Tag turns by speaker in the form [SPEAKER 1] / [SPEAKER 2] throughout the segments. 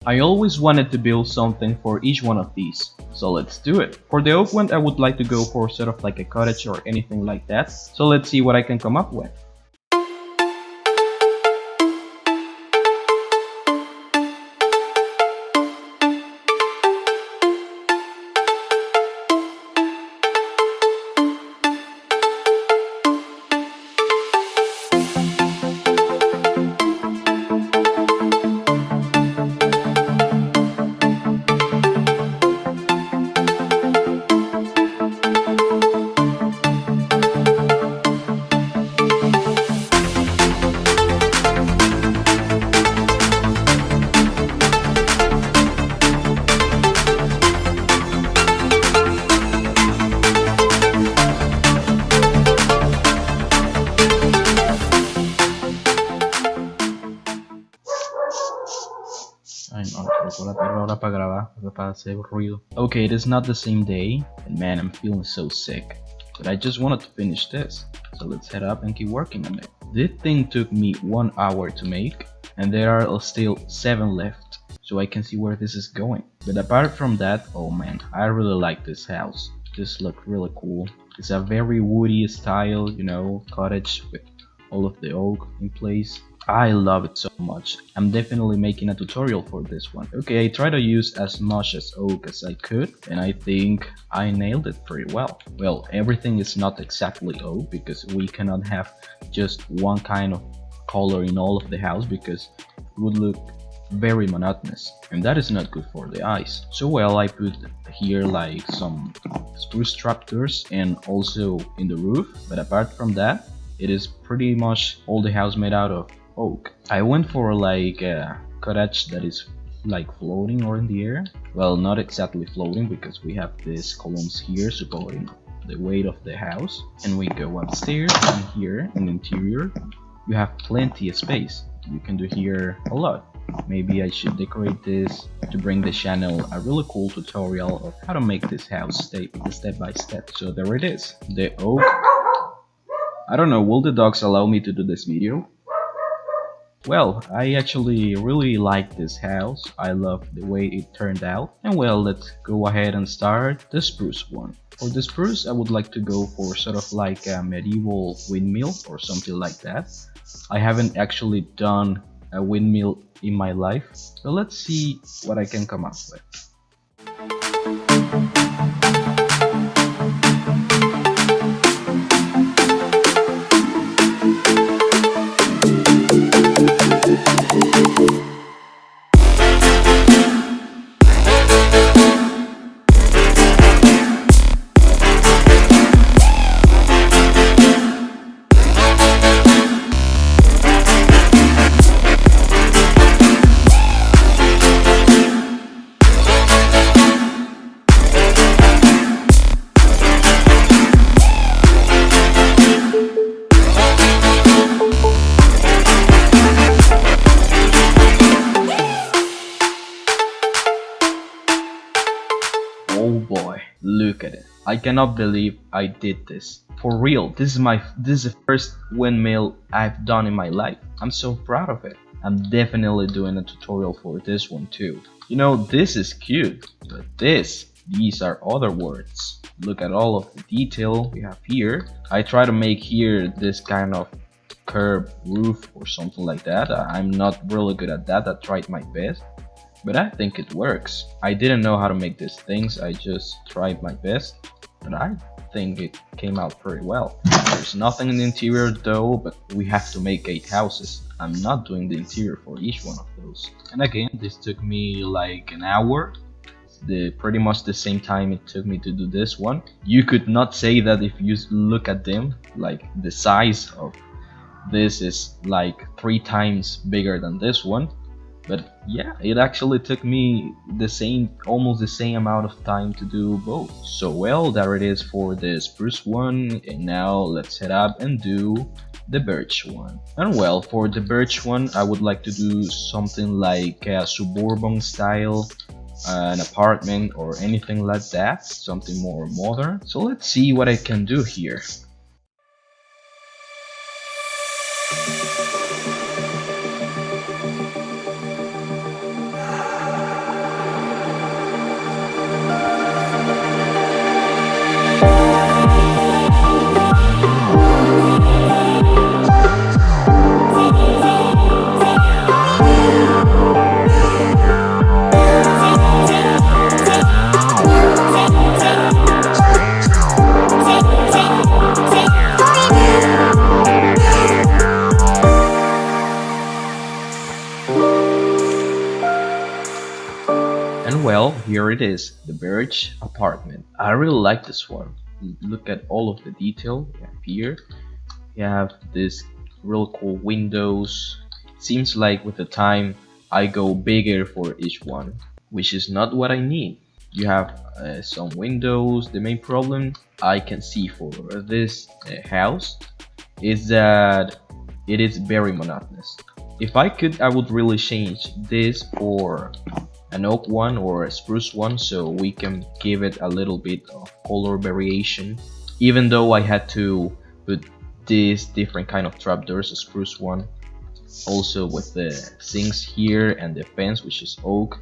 [SPEAKER 1] I always wanted to build something for each one of these, so let's do it. For the oak one I would like to go for sort of like a cottage or anything like that, so let's see what I can come up with. Ay, no, recuerda perro ahora para grabar, para hacer ruido. Okay, it is not the same day, and man, I'm feeling so sick. But I just wanted to finish this, so let's head up and keep working on it. This thing took me 1 hour to make, and there are still 7 left, so I can see where this is going. But apart from that, oh man, I really like this house. This looks really cool. It's a very woody style, you know, cottage with all of the oak in place. I love it so much. I'm definitely making a tutorial for this one. Okay, I try to use as much as oak as I could, and I think I nailed it pretty well. Well, everything is not exactly oak because we cannot have just one kind of color in all of the house because it would look very monotonous, and that is not good for the eyes. So well, I put here like some spruce trapdoors and also in the roof, but apart from that, it is pretty much all the house made out of oak. I went for like a cottage that is like floating or in the air. Well, not exactly floating because we have these columns here supporting the weight of the house, and we go upstairs, and here in the interior you have plenty of space. You can do here a lot. Maybe I should decorate this to bring the channel a really cool tutorial of how to make this house step by step. So there it is, the oak. I don't know, will the dogs allow me to do this video? Well, I actually really like this house. I love the way it turned out. And well, let's go ahead and start the spruce one. For the spruce, I would like to go for sort of like a medieval windmill or something like that. I haven't actually done a windmill in my life, so let's see what I can come up with. Oh boy, look at it. I cannot believe I did this. For real, this is the first windmill I've done in my life. I'm so proud of it. I'm definitely doing a tutorial for this one too. You know, this is cute, but these are other words. Look at all of the detail we have here. I try to make here this kind of curved roof or something like that. I'm not really good at that. I tried my best, but I think it works. I didn't know how to make these things, I just tried my best, but I think it came out pretty well. There's nothing in the interior though, but we have to make 8 houses. I'm not doing the interior for each one of those. And again, this took me like an hour. Pretty much the same time it took me to do this one. You could not say that if you look at them, like the size of this is like 3 times bigger than this one. But yeah, it actually took me almost the same amount of time to do both. So well, there it is for the spruce one, and now let's head up and do the birch one. And well, for the birch one, I would like to do something like a suburban style, an apartment or anything like that, something more modern. So let's see what I can do here. And well, here it is, the Birch apartment. I really like this one. Look at all of the detail you have here. You have this real cool windows. Seems like with the time I go bigger for each one, which is not what I need. You have some windows. The main problem I can see for this house is that it is very monotonous. If I could, I would really change this for an oak one or a spruce one, so we can give it a little bit of color variation. Even though I had to put these different kind of trapdoors, a spruce one, also with the sinks here and the fence, which is oak,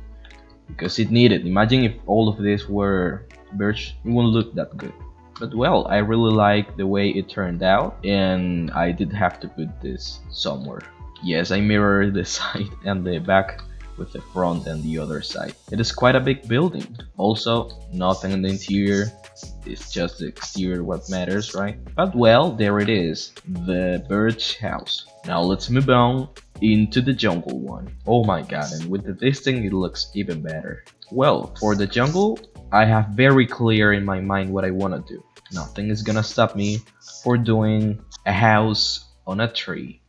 [SPEAKER 1] because it needed. Imagine if all of this were birch, it wouldn't look that good. But well, I really like the way it turned out, and I did have to put this somewhere. Yes, I mirrored the side and the back with the front and the other side. It is quite a big building. Also, nothing in the interior. It's just the exterior what matters, right? But well, there it is, the Birch house. Now let's move on into the jungle one. Oh my god, and with this thing it looks even better. Well, for the jungle, I have very clear in my mind what I want to do. Nothing is gonna stop me for doing a house on a tree.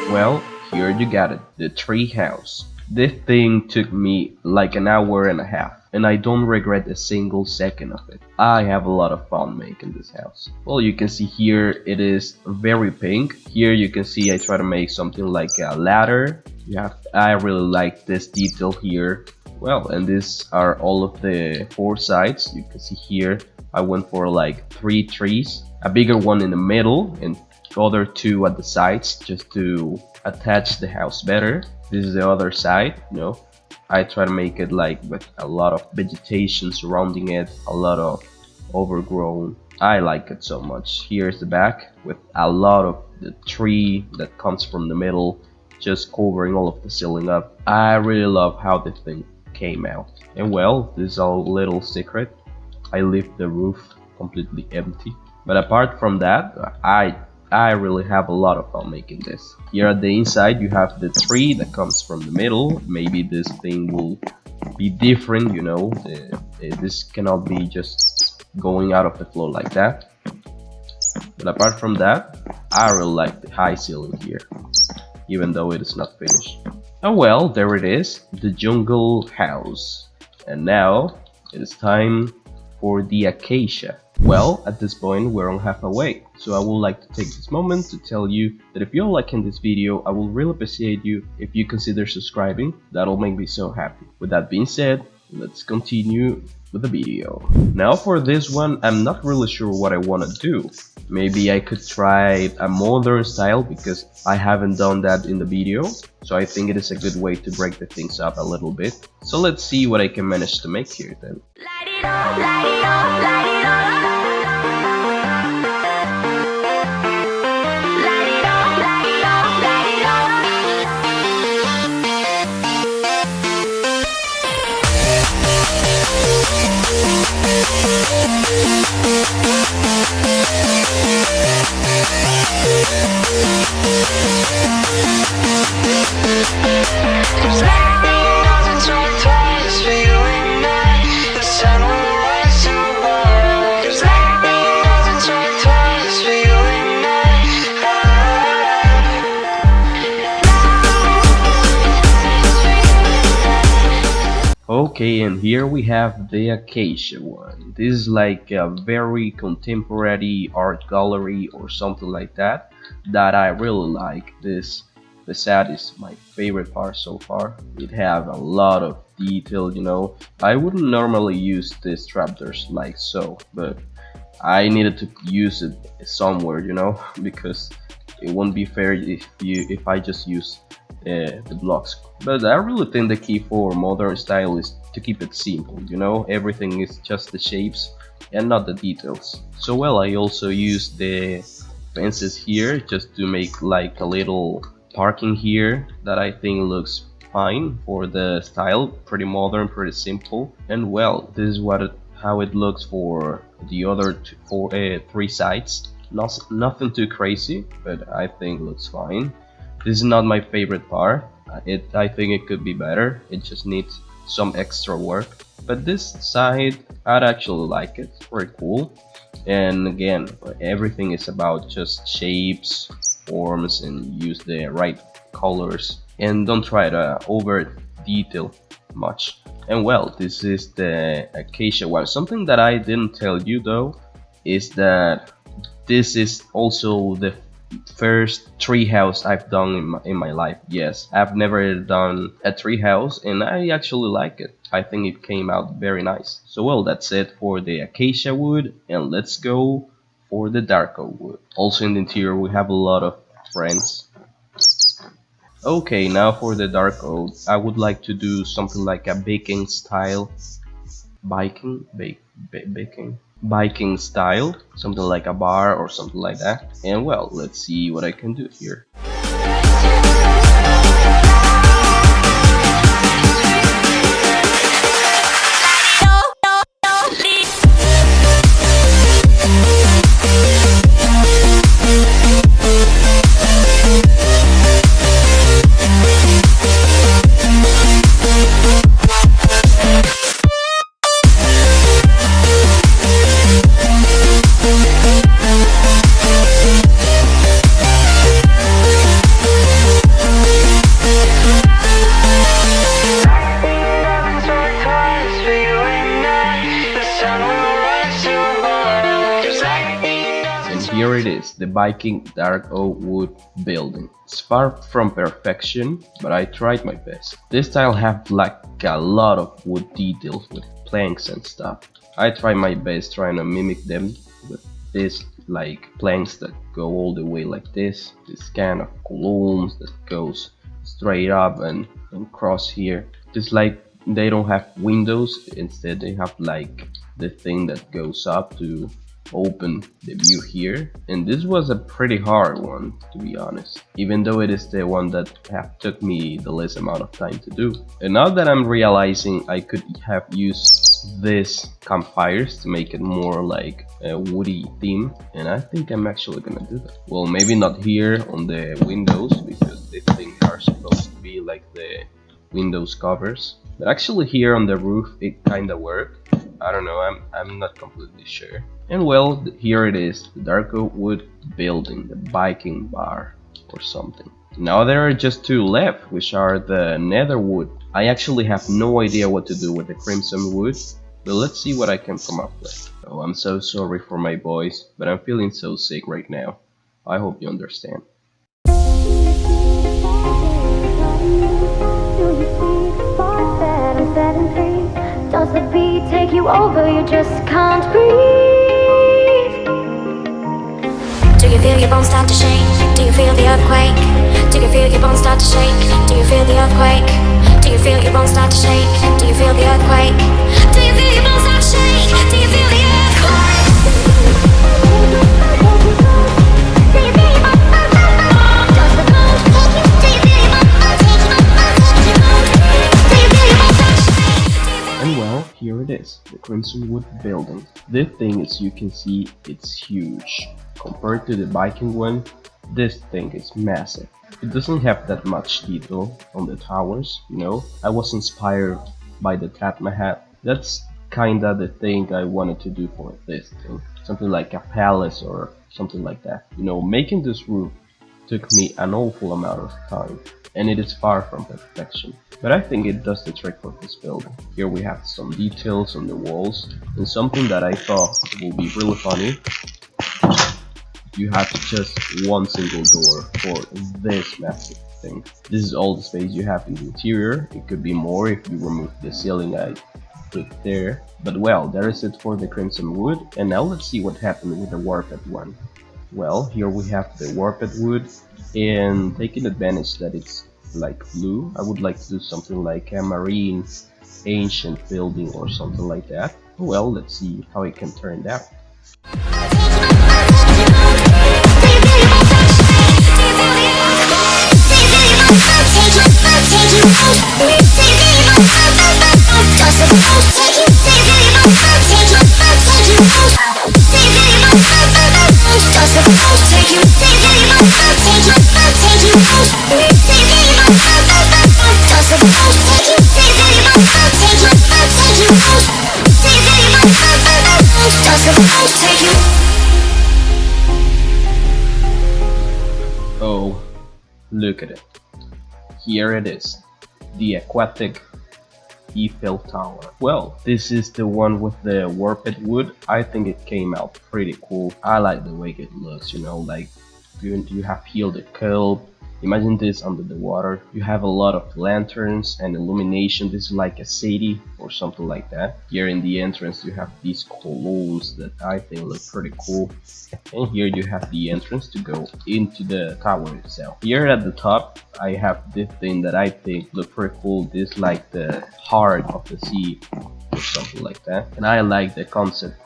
[SPEAKER 1] Well, here you got it, the tree house. This thing took me like an hour and a half, and I don't regret a single second of it. I have a lot of fun making this house. Well, you can see here it is very pink. Here you can see I try to make something like a ladder. I really like this detail here. Well, and these are all of the four sides. You can see here I went for like 3 trees, a bigger one in the middle and other 2 at the sides just to attach the house better. This is the other side, you know. I try to make it like with a lot of vegetation surrounding it, a lot of overgrown. I like it so much. Here's the back with a lot of the tree that comes from the middle, just covering all of the ceiling up. I really love how the thing came out. And well, this is a little secret. I left the roof completely empty. But apart from that, I really have a lot of fun making this. Here at the inside you have the tree that comes from the middle. Maybe this thing will be different, you know. This cannot be just going out of the floor like that. But apart from that, I really like the high ceiling here, even though it is not finished. Oh well, there it is, the jungle house. And now it is time for the Acacia. Well, at this point we're on halfway, so I would like to take this moment to tell you that if you're liking this video, I will really appreciate you if you consider subscribing. That'll make me so happy. With that being said, let's continue with the video. Now for this one, I'm not really sure what I want to do. Maybe I could try a modern style because I haven't done that in the video, so I think it is a good way to break the things up a little bit. So let's see what I can manage to make here then.
[SPEAKER 2] Light it up, light it up, light it up. Light it up, light it up, light it up. Cause lightning doesn't strike twice for you and I. The sun will rise tomorrow. Cause lightning doesn't strike twice for you and I.
[SPEAKER 1] Okay, and here we have the Acacia one. This is like a very contemporary art gallery or something like that I really like. This facade is my favorite part so far. It have a lot of detail, you know. I wouldn't normally use these trapdoors like so, but I needed to use it somewhere, you know, because it won't be fair if I just use the blocks. But I really think the key for modern style is to keep it simple, you know. Everything is just the shapes and not the details. So well, I also use the fences here just to make like a little parking here that I think looks fine for the style. Pretty modern, pretty simple. And well, this is how it looks for the other three sides. Nothing too crazy, but I think looks fine. This is not my favorite part. I think it could be better. It just needs some extra work. But this side, I'd actually like it. It's pretty cool. And again, everything is about just shapes, forms, and use the right colors. And don't try to over detail much. And well, this is the Acacia one. Something that I didn't tell you though is that this is also the first treehouse I've done in my life. Yes, I've never done a treehouse and I actually like it. I think it came out very nice. So well, that's it for the Acacia wood, and let's go for the dark oak wood. Also in the interior we have a lot of friends. Okay, now for the dark oak, I would like to do something like a baking style. Biking style, something like a bar or something like that. And well, let's see what I can do here. Here it is, the Viking dark oak wood building. It's far from perfection, but I tried my best. This style have like a lot of wood details with planks and stuff. I tried my best trying to mimic them with this like planks that go all the way like this kind of columns that goes straight up and cross here. Just like they don't have windows, instead they have like the thing that goes up to open the view here. And this was a pretty hard one, to be honest, even though it is the one that took me the less amount of time to do. And now that I'm realizing I could have used these campfires to make it more like a woody theme, and I think I'm actually gonna do that. Well, maybe not here on the windows, because these things are supposed to be like the windows covers, but actually here on the roof it kinda worked. I don't know, I'm not completely sure. And well, here it is, the dark oak wood building, the Viking bar or something. Now there are just two left, which are the nether wood. I actually have no idea what to do with the crimson wood, but let's see what I can come up with. Oh, I'm so sorry for my voice, but I'm feeling so sick right now. I hope you understand.
[SPEAKER 3] Does the beat take you over? You just can't breathe. Do you feel your bones start to shake? Do you feel the earthquake? Do you feel your bones start to shake? Do you feel the earthquake? Do you feel your bones start to shake? Do you feel the earthquake? Do you feel your bones start to shake? Do you feel the earthquake?
[SPEAKER 1] And well, here it is, the Crimson Wood building. This thing, as you can see, it's huge. Compared to the Viking one, this thing is massive. It doesn't have that much detail on the towers, you know. I was inspired by the Taj Mahal. That's kinda the thing I wanted to do for this thing. Something like a palace or something like that. You know, making this roof took me an awful amount of time, and it is far from perfection. But I think it does the trick for this building. Here we have some details on the walls, and something that I thought would be really funny
[SPEAKER 4] you have just one single door for this massive thing. This is all the space you have in the interior. It could be more if you remove the ceiling I put there. But well, there is it for the crimson wood. And now let's see what happened with the warped one. Well, here we have the warped wood, and taking advantage that it's like blue, I would like to do something like a marine ancient building or something like that. Well, let's see how it can turn out. Oh, look at it. Here it is, the aquatic Eiffel Tower. Well, this is the one with the warped wood. I think it came out pretty cool. I like the way it looks, you know, like you have here the curve. Imagine this under the water. You have a lot of lanterns and illumination. This is like a city or something like that. Here in the entrance you have these columns that I think look pretty cool. And here you have the entrance to go into the tower itself. Here at the top I have this thing that I think look pretty cool. This like the heart of the sea or something like that. And I like the concept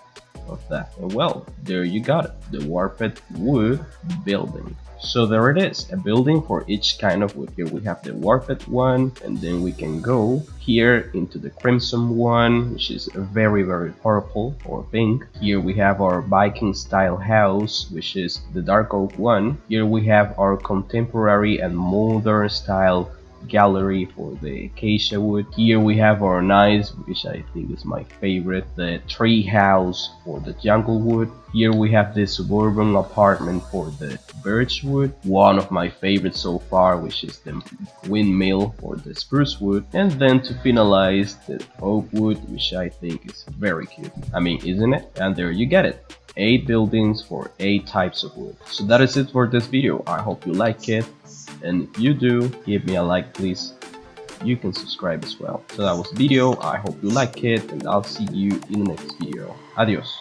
[SPEAKER 4] of that. And well, there you got it, the warped wood building. So there it is, a building for each kind of wood. Here we have the warped one, and then we can go here into the crimson one, which is very purple or pink. Here we have our Viking style house, which is the dark oak one. Here we have our contemporary and modern style gallery for the acacia wood. Here we have our nice, which I think is my favorite, the tree house for the jungle wood. Here we have the suburban apartment for the birch wood, one of my favorites so far, which is the windmill for the spruce wood. And then to finalize, the oak wood, which I think is very cute. I mean, isn't it? And there you get it, 8 buildings for 8 types of wood. So that is it for this video. I hope you like it, and if you do, give me a like please. You can subscribe as well. So that was the video. I hope you like it, and I'll see you in the next video. Adios.